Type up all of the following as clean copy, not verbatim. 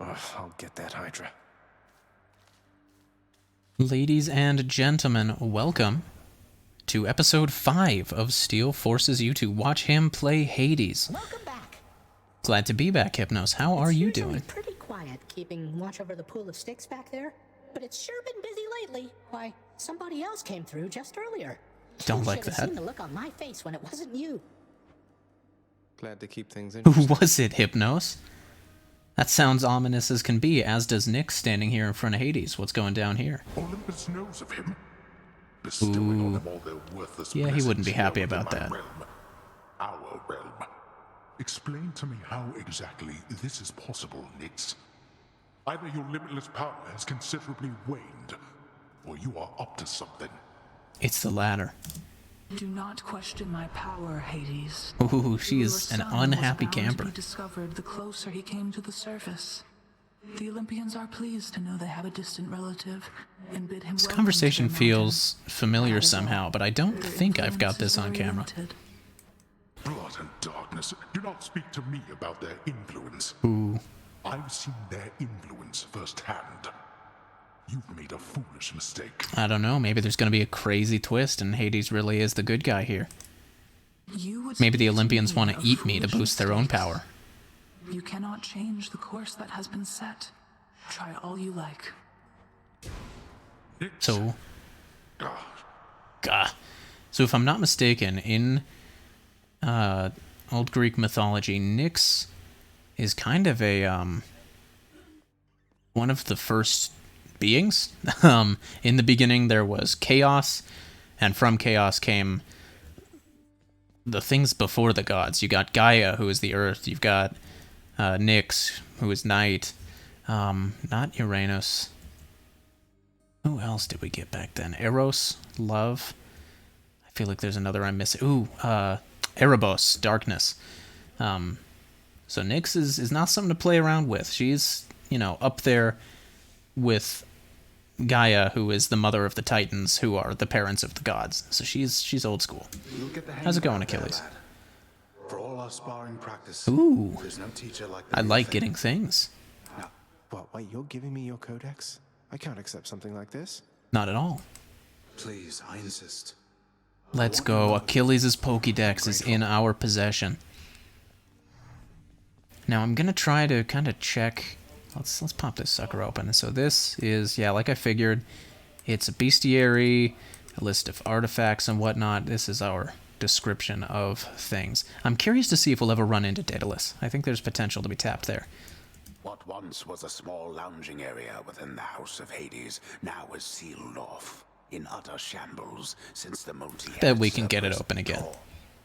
I'll get that Hydra. Ladies and gentlemen, welcome to episode 5 of Steele forces you to watch him play Hades. Welcome back. Glad to be back, Hypnos. How are you doing? It's pretty quiet keeping watch over the pool of sticks back there, but it's sure been busy lately. Why, somebody else came through just earlier. Don't You like should have that. seen the look on my face when it wasn't you. Glad to keep things Who interesting. was it, Hypnos? That sounds ominous as can be, as does Nick standing here in front of Hades. What's going down here? Olympus knows of him. Bestowing on them all their worthless Yeah, he wouldn't be blessings happy here within about my that. Realm, our realm. Explain to me how exactly this is possible, Nyx. Either your limitless power has considerably waned, or you are up to something. It's the latter. Do not question my power, Hades. Ooh, she is Your an son unhappy was bound camper. to be discovered the closer he came to the surface. The Olympians are pleased to know they have a distant relative and bid him This welcome conversation to their feels mountain. familiar That is somehow, all. but I don't Their think I've got influence this is on very camera. limited. Blood and darkness. Do not speak to me about their influence. Ooh, I've seen their influence firsthand. You've made a foolish mistake. I don't know. Maybe there's going to be a crazy twist and Hades really is the good guy here. You would Maybe the speak to Olympians me want to of eat me to foolish boost their own mistakes. power. You cannot change the course that has been set. Try all you like. So, gah. So if I'm not mistaken, in old Greek mythology, Nyx is kind of a one of the first beings. In the beginning, there was chaos, and from chaos came the things before the gods. You got Gaia, who is the earth. You've got Nyx, who is night. Not Uranus. Who else did we get back then? Eros, love. I feel like there's another I'm missing. Ooh, Erebos, darkness. So Nyx is not something to play around with. She's, up there with Gaia, who is the mother of the Titans, who are the parents of the gods. So she's old school. You'll get the hang How's it of going, that there, Achilles? lad. For all our sparring practice, Ooh, there's no teacher like the I real like thing. getting things. Now, What, wait, you're giving me your codex? I can't accept something like this. Not at all. please, I insist. Let's go. Achilles' Pokédex is in our possession. Now I'm gonna try to kind of check. Let's pop this sucker open. So this is, yeah, like I figured, it's a bestiary, a list of artifacts and whatnot. This is our description of things. I'm curious to see if we'll ever run into Daedalus. I think there's potential to be tapped there. What once was a small lounging area within the House of Hades now is sealed off, in utter shambles since the multi-headed Bet we can get it Cerberus open again. tore.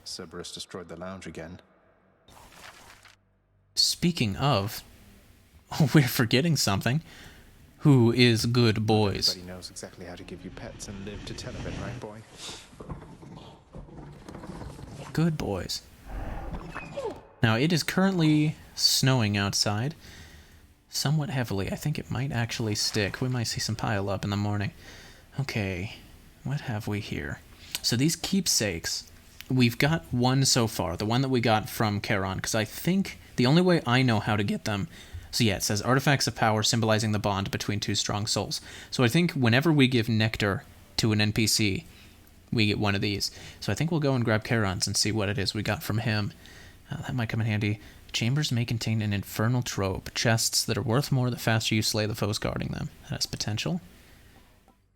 Cerberus destroyed the lounge again. Speaking of, we're forgetting something. Who is good boys? Everybody knows exactly how to give you pets and live to tell of it, right, boy? Good boys. Now, it is currently snowing outside. Somewhat heavily. I think it might actually stick. We might see some pile up in the morning. Okay, what have we here? So these keepsakes, we've got one so far. The one that we got from Charon, because I think the only way I know how to get them... So yeah, it says artifacts of power symbolizing the bond between two strong souls. So I think whenever we give nectar to an NPC, we get one of these. So I think we'll go and grab Charon's and see what it is we got from him. That might come in handy. Chambers may contain an infernal trove. Chests that are worth more the faster you slay the foes guarding them. That has potential.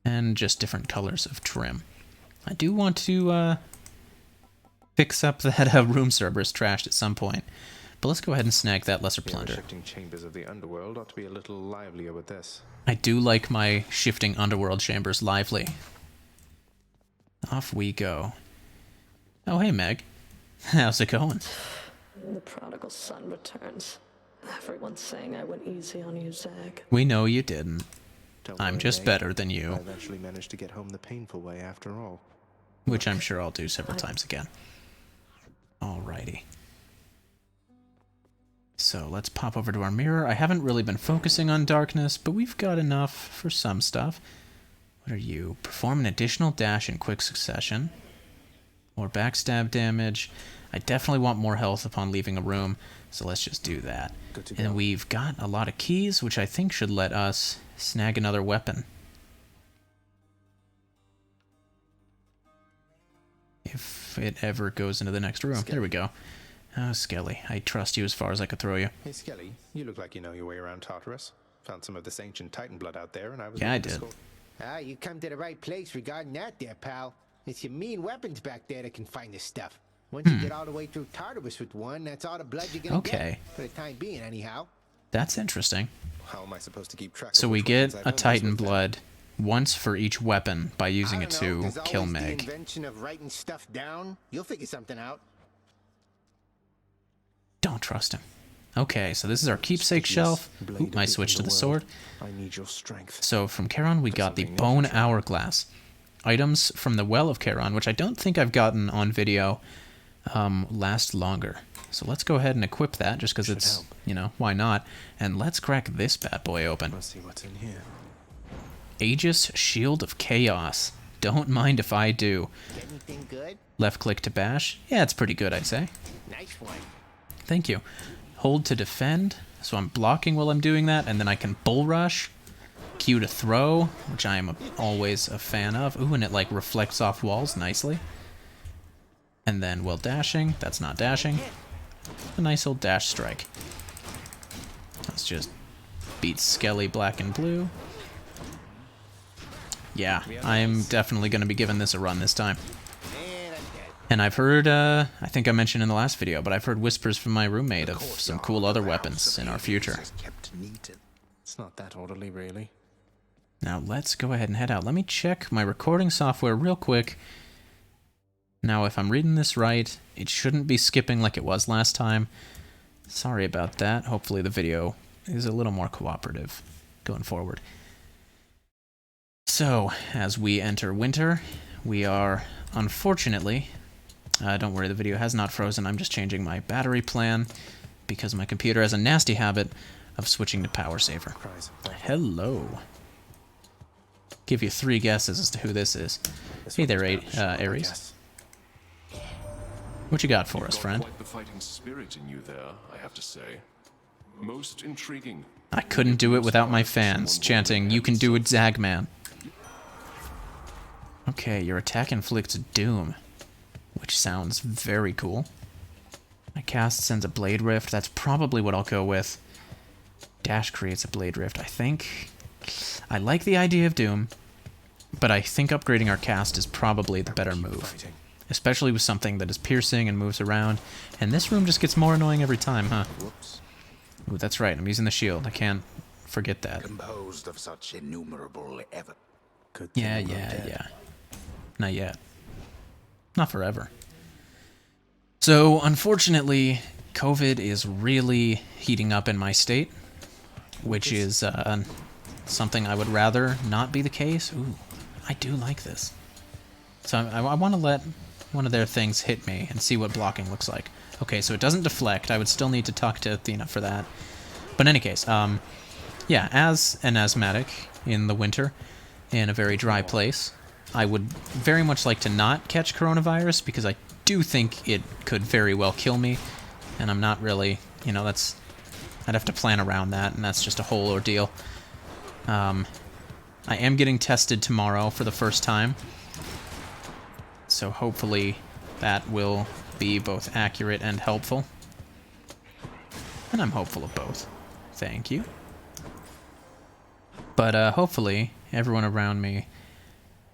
And just different colors of trim. I do want to fix up that room Cerberus trashed at some point. But let's go ahead and snag that lesser The plunder. shifting chambers of the underworld ought to be a little livelier with this. I do like my shifting underworld chambers lively. Off we go. Oh, hey, Meg. How's it going? The prodigal son returns. Everyone's saying I went easy on you, Zag. We know you didn't. Don't I'm worry, just Meg. better than I you, eventually managed to get home the painful way after all. which I'm sure I'll do several times again. Alrighty. So let's pop over to our mirror. I haven't really been focusing on darkness, but we've got enough for some stuff. What are you? Perform an additional dash in quick succession. More backstab damage. I definitely want more health upon leaving a room, so let's just do that. And we've got a lot of keys, which I think should let us snag another weapon. If it ever goes into the next room. There we go. Oh, Skelly, I trust you as far as I could throw you. Hey, Skelly, you look like you know your way around Tartarus. Found some of this ancient Titan blood out there, and I was... Yeah, I did. Ah, you come to the right place regarding that there, pal. It's your mean weapons back there that can find this stuff. Once you get all the way through Tartarus with one, that's all the blood you're gonna get. For the time being, anyhow. That's interesting. How am I supposed to keep track So of we which get weapons I've a owned Titan with them? blood once for each weapon by using it to There's kill always Meg. The invention of writing stuff down. You'll figure something out. Don't trust him. Okay, so this is our keepsake shelf. Oop, I switched to the sword. I need your strength. So from Charon, we got the bone hourglass. Items from the well of Charon, which I don't think I've gotten on video, last longer. So let's go ahead and equip that, just because it's, you know, why not? And let's crack this bad boy open. Let's see what's in here. Aegis Shield of Chaos. Don't mind if I do. Get anything good? Left click to bash. Yeah, it's pretty good, I'd say. Nice one. Thank you. Hold to defend. So I'm blocking while I'm doing that, and then I can bull rush. Q to throw, which I am always a fan of. Ooh, and it like reflects off walls nicely. And then while dashing, that's not dashing. A nice old dash strike. Let's just beat Skelly black and blue. Yeah, I'm definitely going to be giving this a run this time. And I've heard, I think I mentioned in the last video, but I've heard whispers from my roommate of some cool other weapons in our future. It's not that orderly, really. Now let's go ahead and head out. Let me check my recording software real quick. Now, if I'm reading this right, it shouldn't be skipping like it was last time. Sorry about that. Hopefully the video is a little more cooperative going forward. So, as we enter winter, we are, unfortunately... don't worry, the video has not frozen. I'm just changing my battery plan because my computer has a nasty habit of switching to power saver. Hello. Give you 3 guesses as to who this is. Hey there, Ares. What you got for us, friend? Quite the fighting spirit in you there, I have to say. Most intriguing. I couldn't do it without my fans chanting, "You can do it, Zagman." Okay, your attack inflicts doom, which sounds very cool. My cast sends a blade rift. That's probably what I'll go with. Dash creates a blade rift. I think I like the idea of doom, but I think upgrading our cast is probably the better move, especially with something that is piercing and moves around. And this room just gets more annoying every time, huh? Ooh, that's right. I'm using the shield. I can't forget that. Composed of such innumerable ever. Yeah. Not yet. Not forever. So, unfortunately, COVID is really heating up in my state, which is something I would rather not be the case. Ooh, I do like this. So I want to let one of their things hit me and see what blocking looks like. Okay, so it doesn't deflect. I would still need to talk to Athena for that. But in any case, yeah, as an asthmatic in the winter in a very dry place, I would very much like to not catch coronavirus because I do think it could very well kill me, and I'm not really, you know, I'd have to plan around that, and that's just a whole ordeal. I am getting tested tomorrow for the first time, so hopefully that will be both accurate and helpful. And I'm hopeful of both. Thank you. But hopefully everyone around me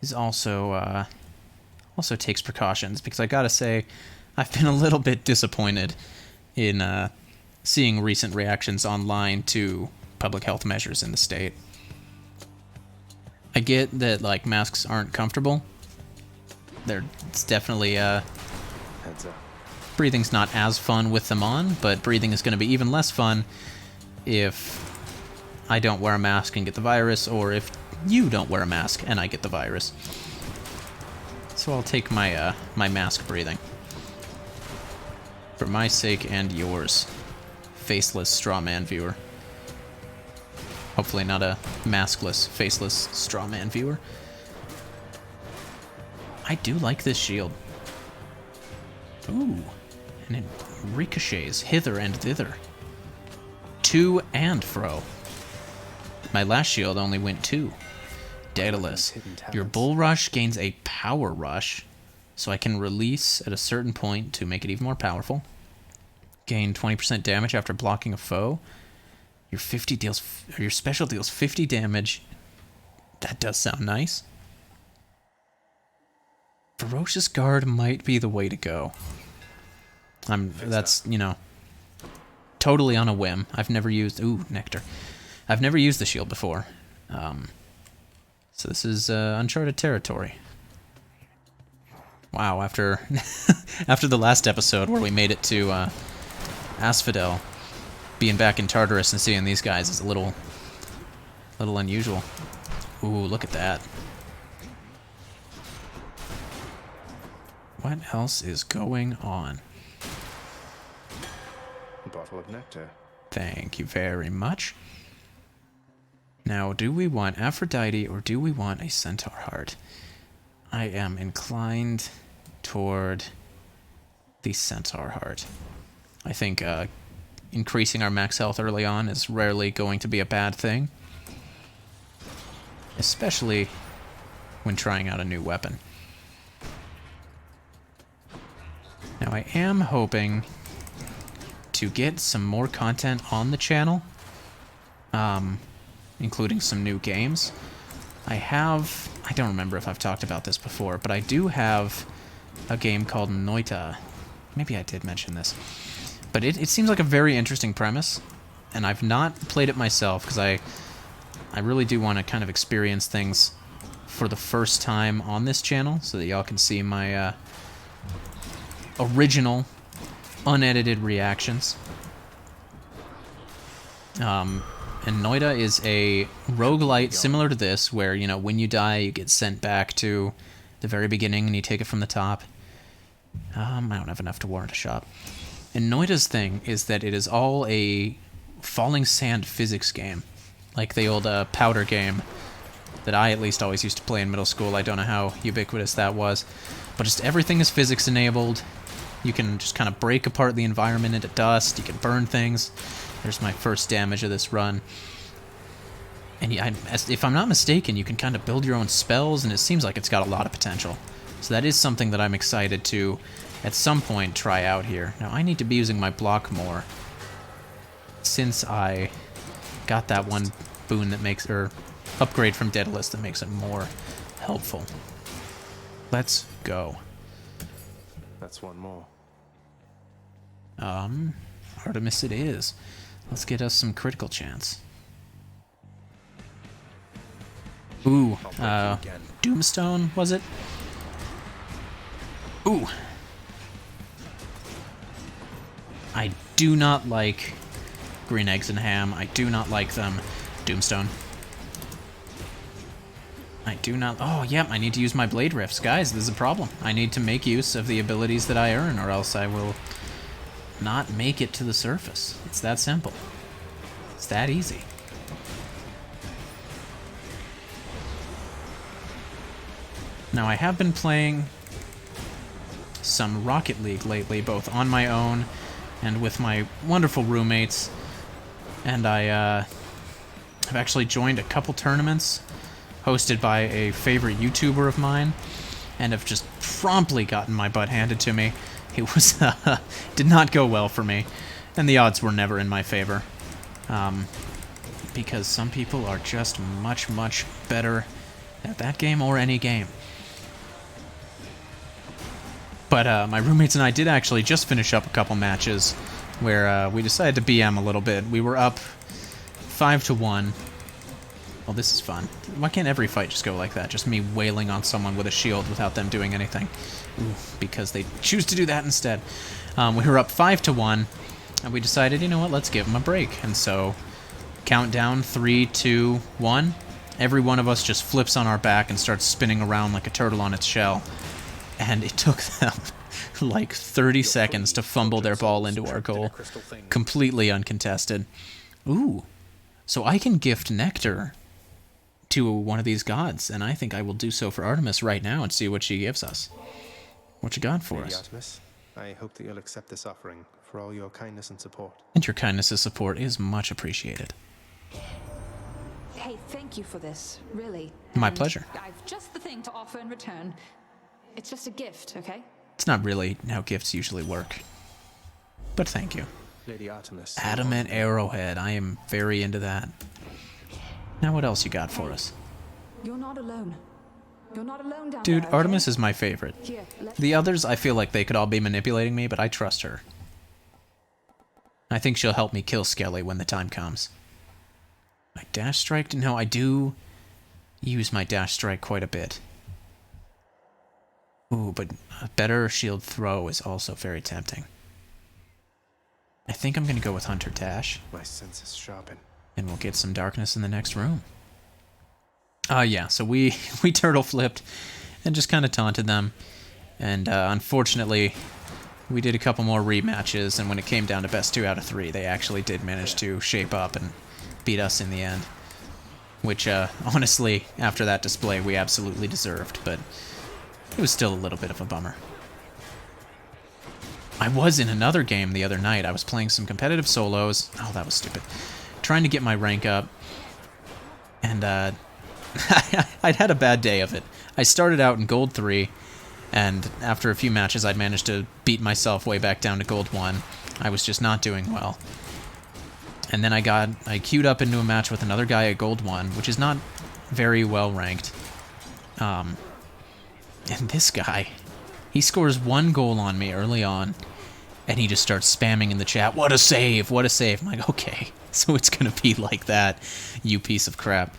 is also takes precautions, because I gotta say, I've been a little bit disappointed in seeing recent reactions online to public health measures in the state. I get that like masks aren't comfortable. It's definitely breathing's not as fun with them on, but breathing is going to be even less fun if I don't wear a mask and get the virus, or if you don't wear a mask and I get the virus. So I'll take my my mask breathing. For my sake and yours, faceless straw man viewer. Hopefully not a maskless, faceless straw man viewer. I do like this shield. Ooh, and it ricochets hither and thither. To and fro. My last shield only went 2. Daedalus. Your bull rush gains a power rush, so I can release at a certain point to make it even more powerful. Gain 20% damage after blocking a foe. Your special deals 50 damage. That does sound nice. Ferocious Guard might be the way to go. That's, you know, totally on a whim. I've never used... Ooh, Nectar. I've never used the shield before. So this is uncharted territory. Wow, after after the last episode where we made it to Asphodel, being back in Tartarus and seeing these guys is a little unusual. Ooh, look at that. What else is going on? A bottle of nectar. Thank you very much. Now, do we want Aphrodite or do we want a centaur heart? I am inclined toward the centaur heart. I think increasing our max health early on is rarely going to be a bad thing, especially when trying out a new weapon. Now, I am hoping to get some more content on the channel, including some new games. I don't remember if I've talked about this before, but I do have a game called Noita. Maybe I did mention this. But it seems like a very interesting premise, and I've not played it myself because I really do want to kind of experience things for the first time on this channel so that y'all can see my original, unedited reactions. And Noita is a roguelite similar to this, where, you know, when you die, you get sent back to the very beginning and you take it from the top. I don't have enough to warrant a shop. And Noita's thing is that it is all a falling sand physics game, like the old Powder game that I at least always used to play in middle school. I don't know how ubiquitous that was, but just everything is physics enabled. You can just kind of break apart the environment into dust. You can burn things. There's my first damage of this run. And if I'm not mistaken, you can kind of build your own spells, and it seems like it's got a lot of potential. So that is something that I'm excited to, at some point, try out here. Now, I need to be using my block more, since I got that one boon that makes, or upgrade from Daedalus that makes it more helpful. Let's go. That's one more. Artemis it is. Let's get us some critical chance. Ooh, Doomstone, was it? Ooh. I do not like green eggs and ham. I do not like them. Doomstone. I do not... Oh, yep, I need to use my blade rifts. Guys, this is a problem. I need to make use of the abilities that I earn, or else I will not make it to the surface. It's that simple. It's that easy. Now, I have been playing some Rocket League lately, both on my own and with my wonderful roommates. And I have actually joined a couple tournaments hosted by a favorite YouTuber of mine, and have just promptly gotten my butt handed to me. It was did not go well for me, and the odds were never in my favor, because some people are just much, much better at that game or any game. But my roommates and I did actually just finish up a couple matches where we decided to BM a little bit. We were up 5-1. Well, this is fun. Why can't every fight just go like that? Just me wailing on someone with a shield without them doing anything. Ooh, because they choose to do that instead. We were up 5-1, and we decided, you know what, let's give them a break. And so, countdown, 3, 2, 1. Every one of us just flips on our back and starts spinning around like a turtle on its shell. And it took them like 30 seconds to fumble their ball into our goal. Completely uncontested. Ooh. So I can gift nectar to one of these gods, and I think I will do so for Artemis right now and see what she gives us. What you got for us? Artemis, I hope that you'll accept this offering for all your kindness and support. And your kindness and support is much appreciated. Hey, thank you for this, really. My And pleasure. I've just the thing to offer in return. It's just a gift, okay? It's not really how gifts usually work. But thank you. Lady Artemis. Adamant arrowhead. I am very into that. Now what else you got for us? You're not alone. You're not alone down Dude, there, okay? Artemis is my favorite. Here, let The others, I feel like they could all be manipulating me, but I trust her. I think she'll help me kill Skelly when the time comes. My dash strike? No, I do use my dash strike quite a bit. Ooh, but a better shield throw is also very tempting. I think I'm going to go with Hunter Dash. My senses sharpen. And we'll get some darkness in the next room. Yeah, so we turtle flipped and just kind of taunted them. And unfortunately, we did a couple more rematches, and when it came down to best 2 out of 3, they actually did manage to shape up and beat us in the end. Which, honestly, after that display, we absolutely deserved, but it was still a little bit of a bummer. I was in another game the other night. I was playing some competitive solos. Oh, that was stupid. Trying to get my rank up. And, I'd had a bad day of it. I started out in Gold 3, and after a few matches, I'd managed to beat myself way back down to Gold 1. I was just not doing well. And then I queued up into a match with another guy at Gold 1, which is not very well ranked. And this guy, he scores 1 goal on me early on, and he just starts spamming in the chat, "What a save! What a save!" I'm like, okay, so it's gonna be like that, you piece of crap.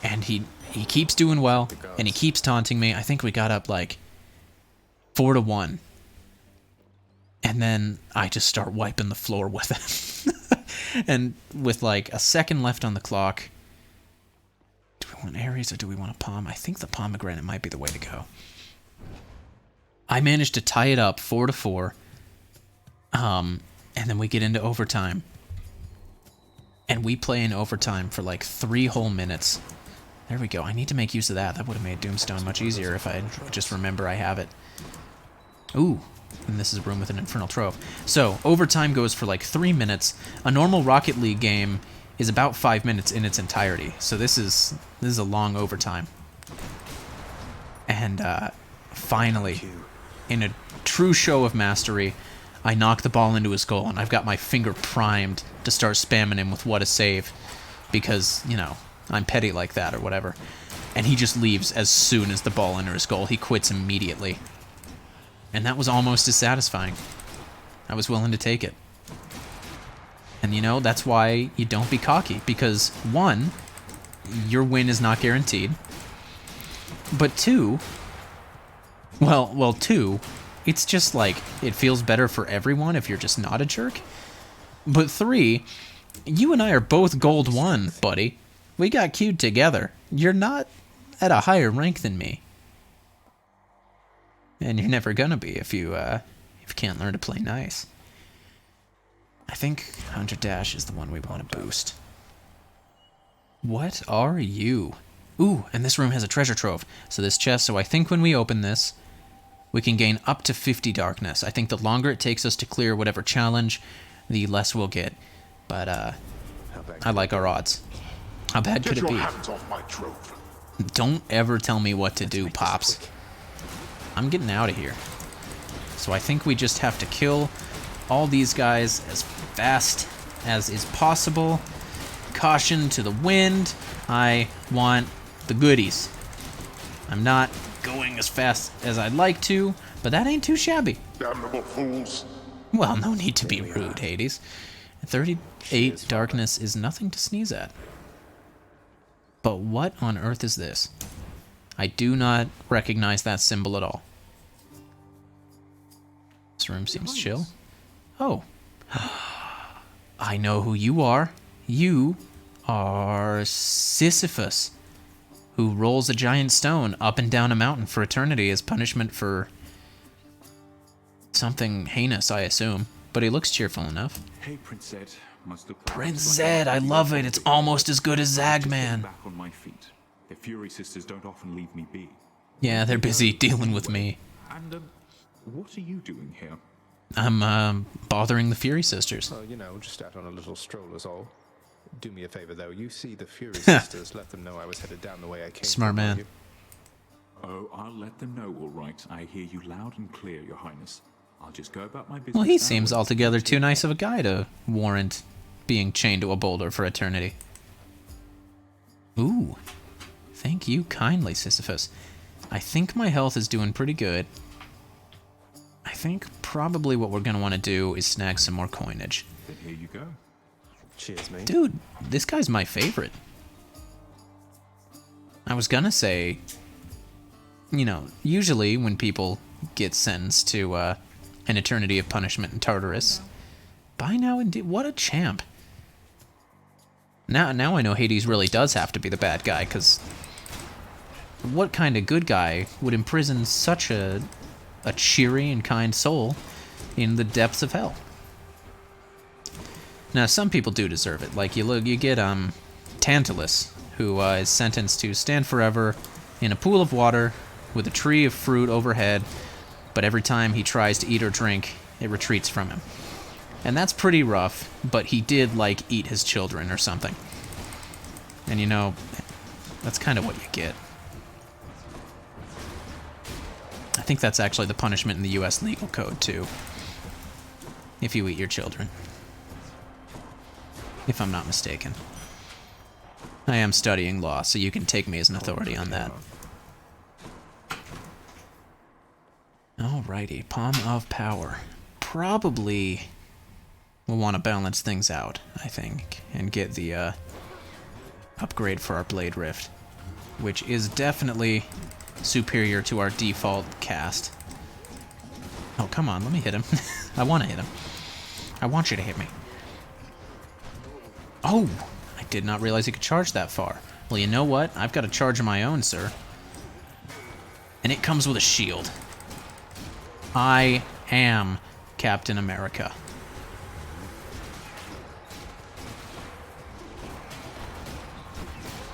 And he keeps doing well, and he keeps taunting me. I think we got up like 4-1. And then I just start wiping the floor with him. And with like a second left on the clock, do we want Ares or do we want a Palm? I think the pomegranate might be the way to go. I managed to tie it up 4-4. And then we get into overtime. And we play in overtime for like 3 whole minutes. There we go. I need to make use of that. That would have made Doomstone much easier if I just remember I have it. Ooh. And this is a room with an Infernal Trove. So, overtime goes for like 3 minutes. A normal Rocket League game is about 5 minutes in its entirety. So this is a long overtime. And finally, in a true show of mastery, I knock the ball into his goal, and I've got my finger primed to start spamming him with what a save. Because, you know, I'm petty like that or whatever. And he just leaves as soon as the ball enters his goal. He quits immediately. And that was almost as satisfying. I was willing to take it. And you know, that's why you don't be cocky. Because 1, your win is not guaranteed. But 2, well, 2, it's just like, it feels better for everyone if you're just not a jerk. But 3, you and I are both Gold 1, buddy. We got queued together. You're not at a higher rank than me. And you're never gonna be if you can't learn to play nice. I think Hunter Dash is the one we want to boost. What are you? Ooh, and this room has a treasure trove. So this chest, so I think when we open this, we can gain up to 50 darkness. I think the longer it takes us to clear whatever challenge, the less we'll get. But, I like our odds. How bad could it be? Get your hands off my trove. Don't ever tell me what to do, Pops. I'm getting out of here. So I think we just have to kill all these guys as fast as is possible. Caution to the wind. I want the goodies. I'm not going as fast as I'd like to, but that ain't too shabby. Damnable fools. Well, no need to be rude, Hades. 38 darkness is nothing to sneeze at. But what on earth is this? I do not recognize that symbol at all. This room seems chill. Oh. I know who you are. You are Sisyphus, who rolls a giant stone up and down a mountain for eternity as punishment for something heinous, I assume. But he looks cheerful enough. Hey, Prince Zed. Prince Zed, I love it. It's almost as good as Zagman. Back on my feet. The Fury Sisters don't often leave me be. Yeah, they're busy dealing with me. And what are you doing here? I'm bothering the Fury Sisters. Well, you know, just out on a little stroll is all. Do me a favor, though. You see the Fury Sisters, let them know I was headed down the way I came. Smart man. Oh, I'll let them know, all right. I hear you loud and clear, Your Highness. I'll just go about my business. Well, he seems altogether too nice of a guy to warrant being chained to a boulder for eternity. Ooh. Thank you kindly, Sisyphus. I think my health is doing pretty good. I think probably what we're going to want to do is snag some more coinage. Then here you go. Cheers, mate. Dude, this guy's my favorite. I was going to say, you know, usually when people get sentenced to an eternity of punishment in Tartarus, by now, indeed, what a champ. Now I know Hades really does have to be the bad guy, because what kind of good guy would imprison such a cheery and kind soul in the depths of hell? Now, some people do deserve it. Like, you get Tantalus, who is sentenced to stand forever in a pool of water with a tree of fruit overhead, but every time he tries to eat or drink, it retreats from him. And that's pretty rough, but he did, like, eat his children or something. And, you know, that's kind of what you get. I think that's actually the punishment in the U.S. legal code, too. If you eat your children. If I'm not mistaken. I am studying law, so you can take me as an authority on that. Alrighty, Palm of Power. Probably we'll want to balance things out, I think, and get the upgrade for our Blade Rift, which is definitely superior to our default cast. Oh, come on, let me hit him. I want to hit him. I want you to hit me. Oh, I did not realize he could charge that far. Well, you know what? I've got a charge of my own, sir. And it comes with a shield. I am Captain America.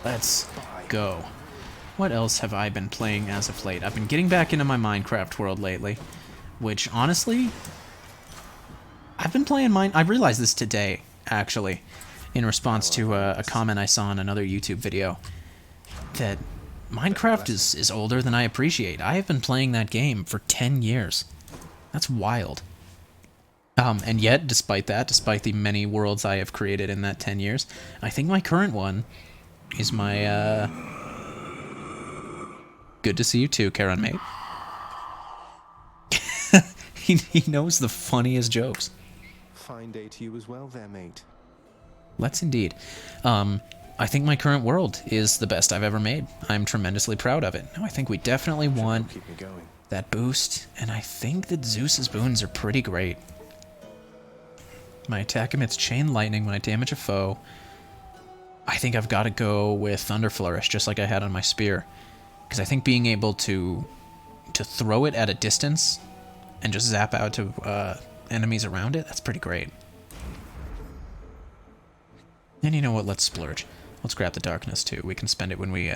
Let's go. What else have I been playing as of late? I've been getting back into my Minecraft world lately, which, honestly, I've been playing I realized this today, actually, in response to a comment I saw in another YouTube video, that Minecraft is older than I appreciate. I have been playing that game for 10 years. That's wild. And yet, despite the many worlds I have created in that 10 years, I think my current one is my, Good to see you too, Karen mate. he knows the funniest jokes. Fine day to you as well there, mate. Let's indeed. I think my current world is the best I've ever made. I'm tremendously proud of it. Now, I think we definitely want that boost, and I think that Zeus's boons are pretty great. My attack emits chain lightning when I damage a foe. I think I've got to go with Thunder Flourish, just like I had on my spear. Because I think being able to throw it at a distance and just zap out to enemies around it, that's pretty great. And you know what? Let's splurge. Let's grab the darkness, too. We can spend it when we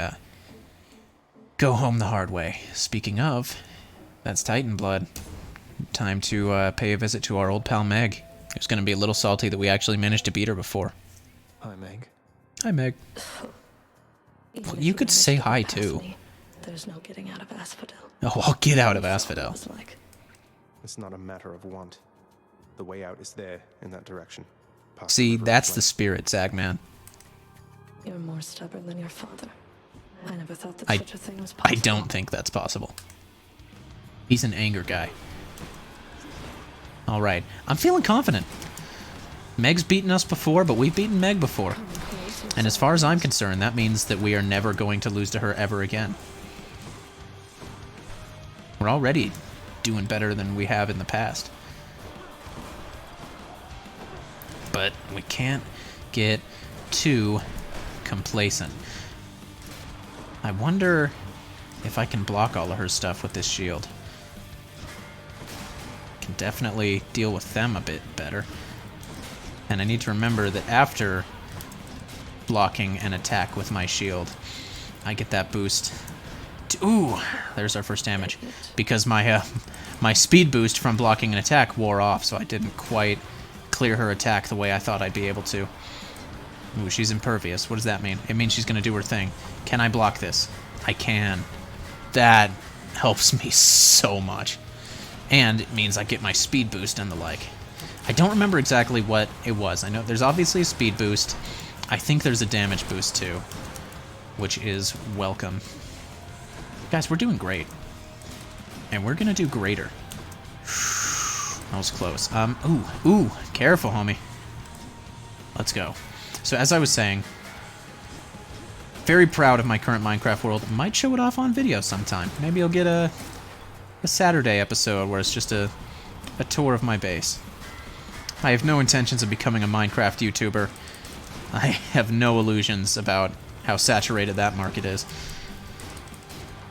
go home the hard way. Speaking of, that's Titan blood. Time to pay a visit to our old pal Meg. Who's going to be a little salty that we actually managed to beat her before. Hi, Meg. Hi, Meg. Well, you could say hi, too. There's no getting out of Asphodel. Oh, I'll get out of Asphodel. It's not a matter of want. The way out is there, in that direction. See, that's the spirit, Zagman. You're more stubborn than your father. I never thought that such a thing was possible. I don't think that's possible. He's an anger guy. Alright, I'm feeling confident. Meg's beaten us before, but we've beaten Meg before. And as far as I'm concerned, that means that we are never going to lose to her ever again. We're already doing better than we have in the past. But we can't get too complacent. I wonder if I can block all of her stuff with this shield. Can definitely deal with them a bit better. And I need to remember that after blocking an attack with my shield, I get that boost. Ooh, there's our first damage. Because my my speed boost from blocking an attack wore off, so I didn't quite clear her attack the way I thought I'd be able to. Ooh, she's impervious. What does that mean? It means she's going to do her thing. Can I block this? I can. That helps me so much. And it means I get my speed boost and the like. I don't remember exactly what it was. I know there's obviously a speed boost. I think there's a damage boost too, which is welcome. Guys, we're doing great. And we're gonna do greater. That was close. Ooh, careful, homie. Let's go. So as I was saying, very proud of my current Minecraft world. Might show it off on video sometime. Maybe I'll get a Saturday episode where it's just a tour of my base. I have no intentions of becoming a Minecraft YouTuber. I have no illusions about how saturated that market is.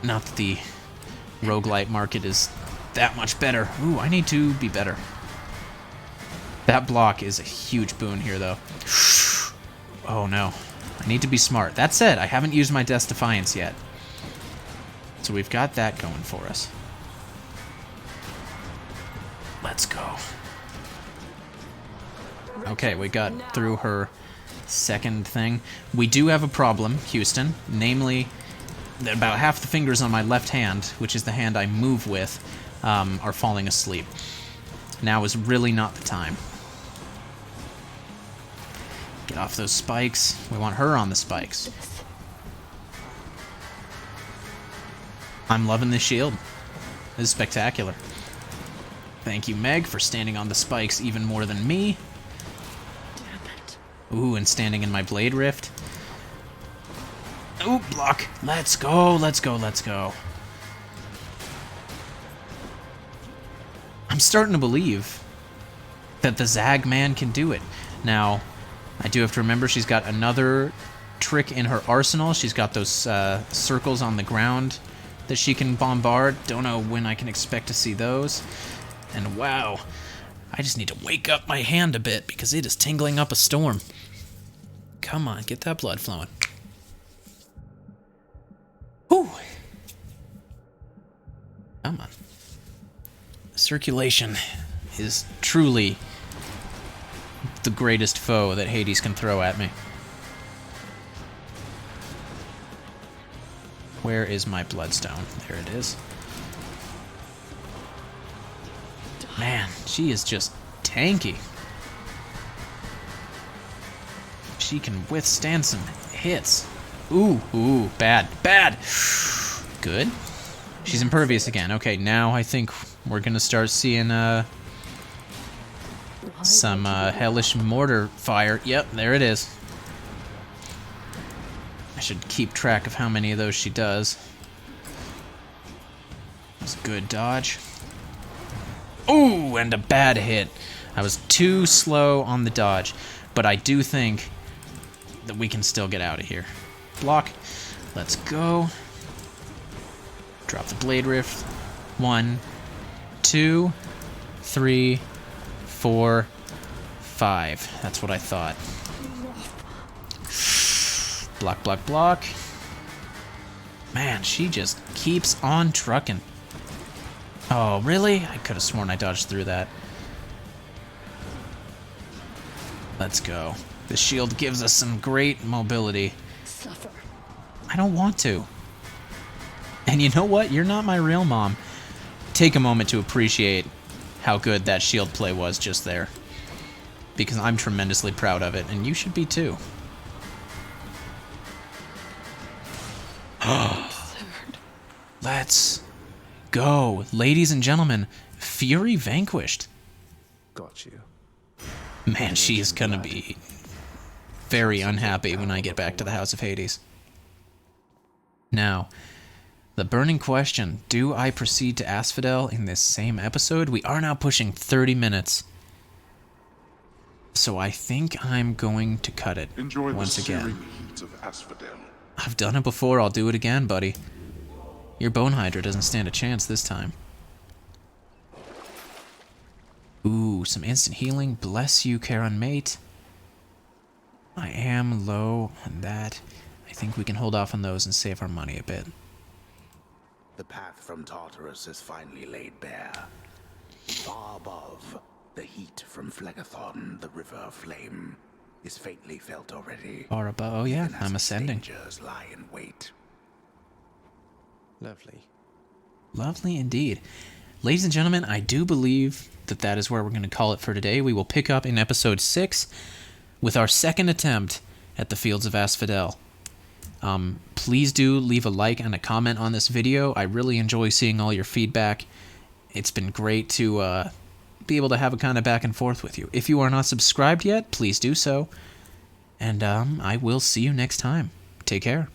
Not that the roguelite market is that much better. Ooh, I need to be better. That block is a huge boon here, though. Oh, no. I need to be smart. That said, I haven't used my Death's Defiance yet. So we've got that going for us. Let's go. Okay, we got through her second thing. We do have a problem, Houston. Namely, that about half the fingers on my left hand, which is the hand I move with, are falling asleep. Now is really not the time. Get off those spikes. We want her on the spikes. I'm loving this shield. This is spectacular. Thank you, Meg, for standing on the spikes even more than me. Ooh, and standing in my blade rift. Ooh, block. Let's go, let's go, let's go. I'm starting to believe that the Zag man can do it. Now, I do have to remember she's got another trick in her arsenal. She's got those circles on the ground that she can bombard. Don't know when I can expect to see those. And wow, I just need to wake up my hand a bit because it is tingling up a storm. Come on, get that blood flowing. Whew. Come on. Circulation is truly the greatest foe that Hades can throw at me. Where is my bloodstone? There it is. Man, she is just tanky. She can withstand some hits. Ooh, bad. Good. She's impervious again. Okay, now I think we're gonna start seeing some hellish mortar fire. Yep, there it is. I should keep track of how many of those she does. That's a good dodge. Ooh, and a bad hit. I was too slow on the dodge, but I do think that we can still get out of here. Block. Let's go. Drop the blade rift. 1, 2, 3, 4, 5. That's what I thought. Block, block, block. Man, she just keeps on trucking. Oh, really? I could have sworn I dodged through that. Let's go. The shield gives us some great mobility. Suffer. I don't want to. And you know what? You're not my real mom. Take a moment to appreciate how good that shield play was just there. Because I'm tremendously proud of it, and you should be too. Let's go. Ladies and gentlemen, Fury vanquished. Got you. Man, she is gonna be very unhappy when I get back to the House of Hades. Now, the burning question, do I proceed to Asphodel in this same episode? We are now pushing 30 minutes. So I think I'm going to cut it once again. Heat of Asphodel. I've done it before, I'll do it again, buddy. Your Bone Hydra doesn't stand a chance this time. Ooh, some instant healing. Bless you, Charon Mate. I am low on that. I think we can hold off on those and save our money a bit. The path from Tartarus is finally laid bare. Far above, the heat from Phlegethon, the river of flame, is faintly felt already. Far above, oh yeah, I'm ascending. Dangers lie in wait. Lovely. Lovely indeed. Ladies and gentlemen, I do believe that that is where we're going to call it for today. We will pick up in episode 6 with our second attempt at the Fields of Asphodel. Please do leave a like and a comment on this video. I really enjoy seeing all your feedback. It's been great to be able to have a kind of back and forth with you. If you are not subscribed yet, please do so. And I will see you next time. Take care.